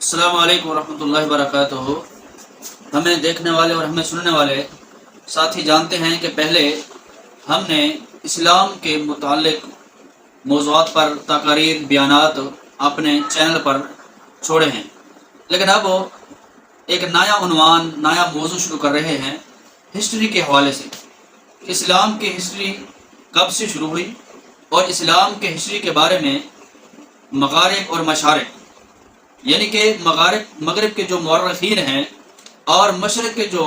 السلام علیکم ورحمۃ اللہ وبرکاتہ۔ ہمیں دیکھنے والے اور ہمیں سننے والے ساتھی جانتے ہیں کہ پہلے ہم نے اسلام کے متعلق موضوعات پر تقاریر بیانات اپنے چینل پر چھوڑے ہیں، لیکن اب ایک نیا عنوان نیا موضوع شروع کر رہے ہیں ہسٹری کے حوالے سے۔ اسلام کی ہسٹری کب سے شروع ہوئی اور اسلام کے ہسٹری کے بارے میں مغارب اور مشارق، یعنی کہ مغرب کے جو مورخین ہیں اور مشرق کے جو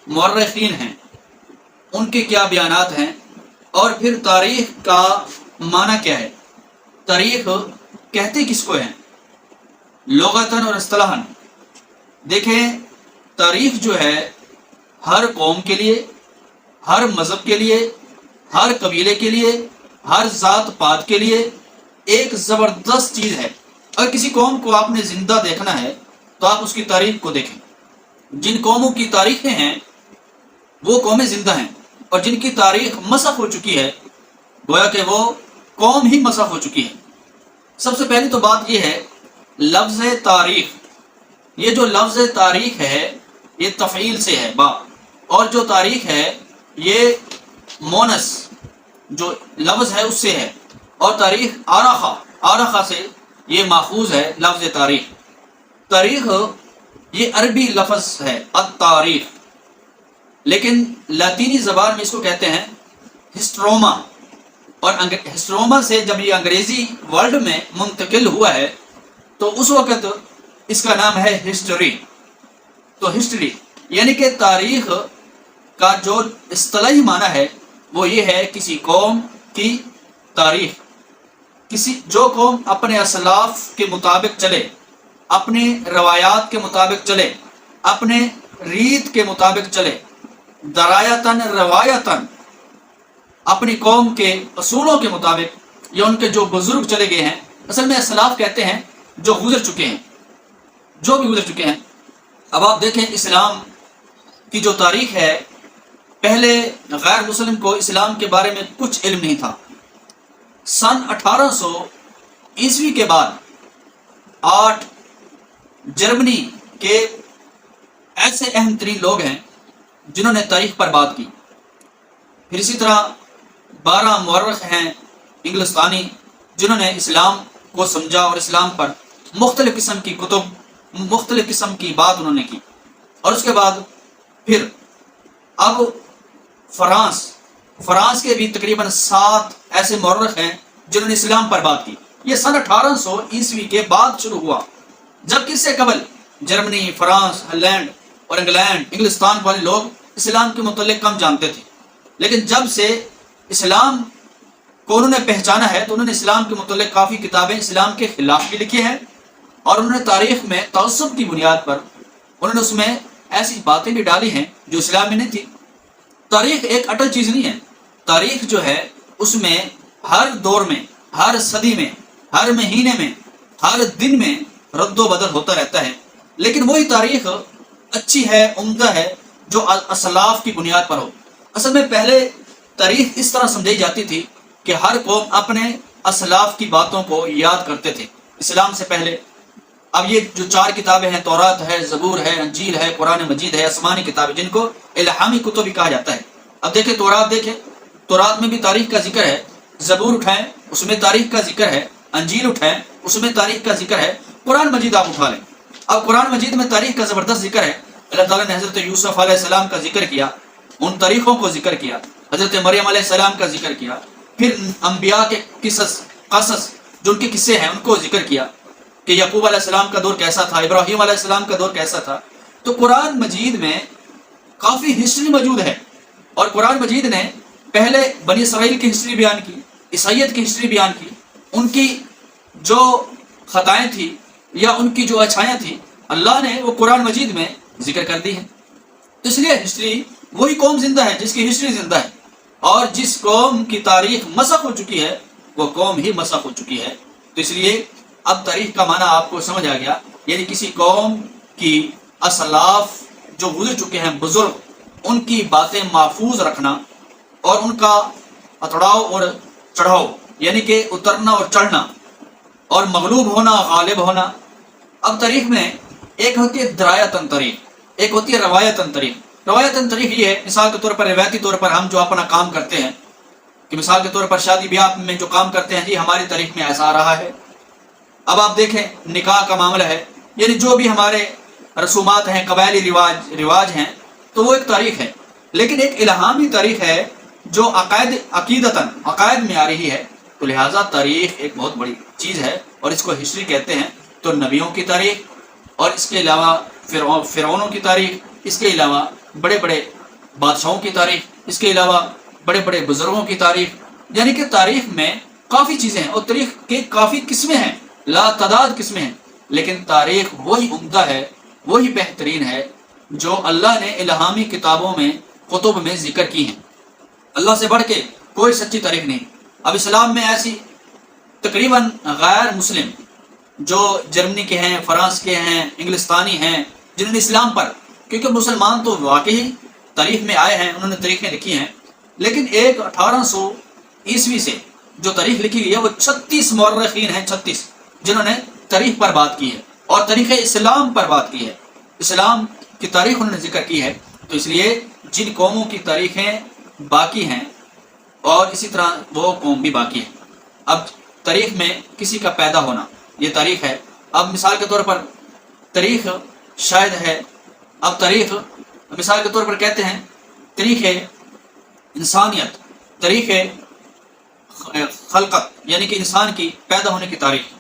مورخین ہیں ان کے کیا بیانات ہیں، اور پھر تاریخ کا معنی کیا ہے، تاریخ کہتے کس کو ہیں لغتاً اور اصطلاحاً۔ دیکھیں، تاریخ جو ہے ہر قوم کے لیے، ہر مذہب کے لیے، ہر قبیلے کے لیے، ہر ذات پات کے لیے ایک زبردست چیز ہے۔ اگر کسی قوم کو آپ نے زندہ دیکھنا ہے تو آپ اس کی تاریخ کو دیکھیں۔ جن قوموں کی تاریخیں ہیں وہ قومیں زندہ ہیں، اور جن کی تاریخ مسخ ہو چکی ہے گویا کہ وہ قوم ہی مسخ ہو چکی ہے۔ سب سے پہلی تو بات یہ ہے لفظ تاریخ۔ یہ جو لفظ تاریخ ہے یہ تفعیل سے ہے، با، اور جو تاریخ ہے یہ مونس جو لفظ ہے اس سے ہے، اور تاریخ آرخہ سے یہ ماخوذ ہے لفظ تاریخ۔ تاریخ یہ عربی لفظ ہے التاریخ، لیکن لاطینی زبان میں اس کو کہتے ہیں ہسٹروما، اور ہسٹروما سے جب یہ انگریزی ورلڈ میں منتقل ہوا ہے تو اس وقت اس کا نام ہے ہسٹری۔ تو ہسٹری یعنی کہ تاریخ کا جو اصطلاحی معنی ہے وہ یہ ہے کسی قوم کی تاریخ۔ جو قوم اپنے اسلاف کے مطابق چلے، اپنے روایات کے مطابق چلے، اپنے ریت کے مطابق چلے، درایتاً روایتاً اپنی قوم کے اصولوں کے مطابق، یا ان کے جو بزرگ چلے گئے ہیں، اصل میں اسلاف کہتے ہیں جو گزر چکے ہیں، جو بھی گزر چکے ہیں۔ اب آپ دیکھیں اسلام کی جو تاریخ ہے، پہلے غیر مسلم کو اسلام کے بارے میں کچھ علم نہیں تھا۔ سن 1800 کے بعد 8 جرمنی کے ایسے اہم ترین لوگ ہیں جنہوں نے تاریخ پر بات کی۔ پھر اسی طرح 12 مورخ ہیں انگلستانی جنہوں نے اسلام کو سمجھا اور اسلام پر مختلف قسم کی کتب، مختلف قسم کی بات انہوں نے کی۔ اور اس کے بعد پھر اب فرانس کے بھی تقریباً 7 ایسے مورخ ہیں جنہوں نے اسلام پر بات کی۔ یہ سن 1800 کے بعد شروع ہوا، جبکہ اس سے قبل جرمنی، فرانس، ہالینڈ اور انگلستان والے لوگ اسلام کے متعلق کم جانتے تھے۔ لیکن جب سے اسلام کو انہوں نے پہچانا ہے تو انہوں نے اسلام کے متعلق کافی کتابیں اسلام کے خلاف بھی لکھی ہیں، اور انہوں نے تاریخ میں تعصب کی بنیاد پر انہوں نے اس میں ایسی باتیں بھی ڈالی ہیں جو اسلام میں نہیں تھی۔ تاریخ ایک اٹل چیز نہیں ہے۔ تاریخ جو ہے اس میں ہر دور میں، ہر صدی میں، ہر مہینے میں، ہر دن میں رد و بدل ہوتا رہتا ہے، لیکن وہی تاریخ اچھی ہے، عمدہ ہے، جو اسلاف کی بنیاد پر ہو۔ اصل میں پہلے تاریخ اس طرح سمجھی جاتی تھی کہ ہر قوم اپنے اسلاف کی باتوں کو یاد کرتے تھے اسلام سے پہلے۔ اب یہ جو 4 کتابیں ہیں، تورات ہے، زبور ہے، انجیل ہے، قرآن مجید ہے، آسمانی کتابیں جن کو الہامی کتب بھی کہا جاتا ہے۔ اب دیکھیں تورات میں بھی تاریخ کا ذکر ہے، زبور اٹھائیں اس میں تاریخ کا ذکر ہے، انجیل اٹھائیں اس میں تاریخ کا ذکر ہے، قرآن مجید آپ اٹھا لیں، اب قرآن مجید میں تاریخ کا زبردست ذکر ہے۔ اللہ تعالیٰ نے حضرت یوسف علیہ السلام کا ذکر کیا، ان تاریخوں کو ذکر کیا، حضرت مریم علیہ السلام کا ذکر کیا، پھر انبیاء کے قصص جو ان کے قصے ہیں ان کو ذکر کیا کہ یعقوب علیہ السلام کا دور کیسا تھا، ابراہیم علیہ السلام کا دور کیسا تھا۔ تو قرآن مجید میں کافی ہسٹری موجود ہے، اور قرآن مجید نے پہلے بنی اسرائیل کی ہسٹری بیان کی، عیسائیت کی ہسٹری بیان کی، ان کی جو خطائیں تھیں یا ان کی جو اچھائیاں تھیں اللہ نے وہ قرآن مجید میں ذکر کر دی ہیں۔ تو اس لیے ہسٹری وہی قوم زندہ ہے جس کی ہسٹری زندہ ہے، اور جس قوم کی تاریخ مسخ ہو چکی ہے وہ قوم ہی مسخ ہو چکی ہے۔ تو اس لیے اب تاریخ کا معنی آپ کو سمجھ آ گیا، یعنی کسی قوم کی اسلاف جو گزر چکے ہیں بزرگ، ان کی باتیں محفوظ رکھنا، اور ان کا اتڑاؤ اور چڑھاؤ، یعنی کہ اترنا اور چڑھنا، اور مغلوب ہونا، غالب ہونا، اب تاریخ میں ایک ہوتی ہے درایتاً تاریخ، ایک ہوتی ہے روایتاً تاریخ۔ روایتاً تاریخ یہ ہے، مثال کے طور پر روایتی طور پر ہم جو اپنا کام کرتے ہیں، کہ مثال کے طور پر شادی بیاہ میں جو کام کرتے ہیں، جی ہماری تاریخ میں ایسا آ رہا ہے۔ اب آپ دیکھیں نکاح کا معاملہ ہے، یعنی جو بھی ہمارے رسومات ہیں، قبائلی رواج ہیں، تو وہ ایک تاریخ ہے۔ لیکن ایک الہامی تاریخ ہے جو عقائد میں آ رہی ہے، تو لہٰذا تاریخ ایک بہت بڑی چیز ہے، اور اس کو ہسٹری کہتے ہیں۔ تو نبیوں کی تاریخ، اور اس کے علاوہ فرعونوں کی تاریخ، اس کے علاوہ بڑے بڑے بادشاہوں کی تاریخ، اس کے علاوہ بڑے بڑے بزرگوں کی تاریخ، یعنی کہ تاریخ میں کافی چیزیں ہیں، اور تاریخ کے کافی قسمیں ہیں، لا تعداد قسمیں ہیں۔ لیکن تاریخ وہی عمدہ ہے، وہی بہترین ہے جو اللہ نے الہامی کتابوں میں، کتب میں ذکر کی ہیں۔ اللہ سے بڑھ کے کوئی سچی تاریخ نہیں۔ اب اسلام میں ایسی تقریباً غیر مسلم جو جرمنی کے ہیں، فرانس کے ہیں، انگلستانی ہیں، جنہوں نے اسلام پر، کیونکہ مسلمان تو واقعی تاریخ میں آئے ہیں، انہوں نے تاریخیں لکھی ہیں، لیکن 1800 عیسوی سے جو تاریخ لکھی گئی ہے وہ 36 مورخین ہیں، 36 جنہوں نے تاریخ پر بات کی ہے، اور تاریخ اسلام پر بات کی ہے، اسلام کی تاریخ انہوں نے ذکر کی ہے۔ تو اس لیے جن قوموں کی تاریخیں باقی ہیں، اور اسی طرح وہ قوم بھی باقی ہے۔ اب تاریخ میں کسی کا پیدا ہونا، یہ تاریخ ہے۔ اب مثال کے طور پر تاریخ شاید ہے، اب تاریخ مثال کے طور پر کہتے ہیں تاریخ انسانیت، تاریخ خلقت، یعنی کہ انسان کی پیدا ہونے کی تاریخ۔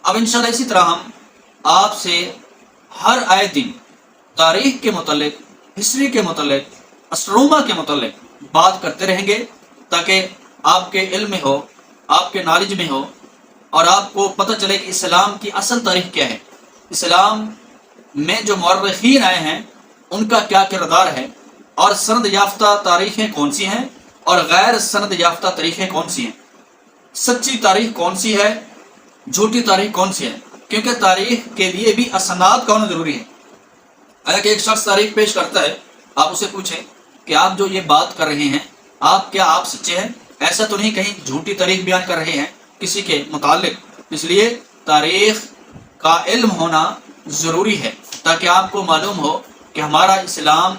اب انشاءاللہ اسی طرح ہم آپ سے ہر آئے دن تاریخ کے متعلق، ہسٹری کے متعلق، اسٹروما کے متعلق بات کرتے رہیں گے، تاکہ آپ کے علم میں ہو، آپ کے نالج میں ہو، اور آپ کو پتہ چلے کہ اسلام کی اصل تاریخ کیا ہے، اسلام میں جو مورخین آئے ہیں ان کا کیا کردار ہے، اور سند یافتہ تاریخیں کون سی ہیں اور غیر سند یافتہ تاریخیں کون سی ہیں، سچی تاریخ کون سی ہے، جھوٹی تاریخ کون سی ہے۔ کیونکہ تاریخ کے لیے بھی اسناد کا ہونا ضروری ہے۔ اگر ایک شخص تاریخ پیش کرتا ہے، آپ اسے پوچھیں کہ آپ جو یہ بات کر رہے ہیں، آپ سچے ہیں؟ ایسا تو نہیں کہیں جھوٹی تاریخ بیان کر رہے ہیں کسی کے متعلق؟ اس لیے تاریخ کا علم ہونا ضروری ہے، تاکہ آپ کو معلوم ہو کہ ہمارا اسلام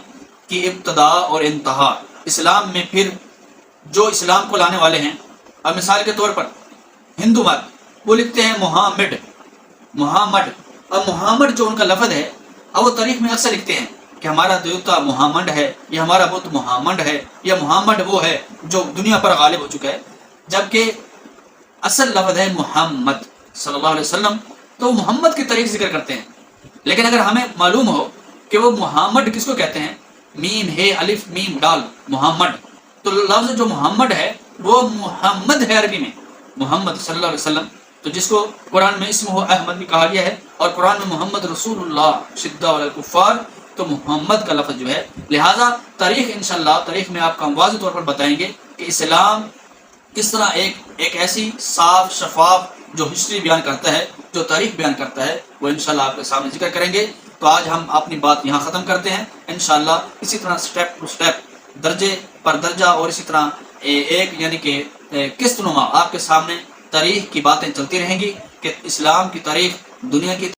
کی ابتدا اور انتہا، اسلام میں پھر جو اسلام کو لانے والے ہیں۔ اب مثال کے طور پر ہندو مت، وہ لکھتے ہیں محمد۔ اب محمد جو ان کا لفظ ہے، اب وہ تاریخ میں اکثر لکھتے ہیں کہ ہمارا دیوتا محمد ہے، یا ہمارا بت محمد ہے، یا محمد وہ ہے جو دنیا پر غالب ہو چکا ہے، جبکہ اصل لفظ ہے محمد صلی اللہ علیہ وسلم۔ تو محمد کی تاریخ ذکر کرتے ہیں، لیکن اگر ہمیں معلوم ہو کہ وہ محمد کس کو کہتے ہیں، میم ہے الف میم ڈال محمد، تو لفظ جو محمد ہے وہ محمد ہے عربی میں، محمد صلی اللہ علیہ وسلم، تو جس کو قرآن میں اسمہ احمد بھی کہا گیا ہے، اور قرآن میں محمد رسول اللہ شدہ علی الکفار، تو محمد کا لفظ جو ہے۔ لہٰذا تاریخ انشاءاللہ، تاریخ میں آپ کو ہم واضح طور پر بتائیں گے کہ اسلام کس طرح ایک ایسی صاف شفاف جو ہسٹری بیان کرتا ہے، جو تاریخ بیان کرتا ہے، وہ انشاءاللہ آپ کے سامنے ذکر کریں گے۔ تو آج ہم اپنی بات یہاں ختم کرتے ہیں، انشاءاللہ اسی طرح سٹیپ ٹو سٹیپ، درجے پر درجہ، اور اسی طرح ایک یعنی کہ قسط نما آپ کے سامنے تاریخ کی باتیں چلتی رہیں گی، کہ اسلام کی تاریخ، دنیا کی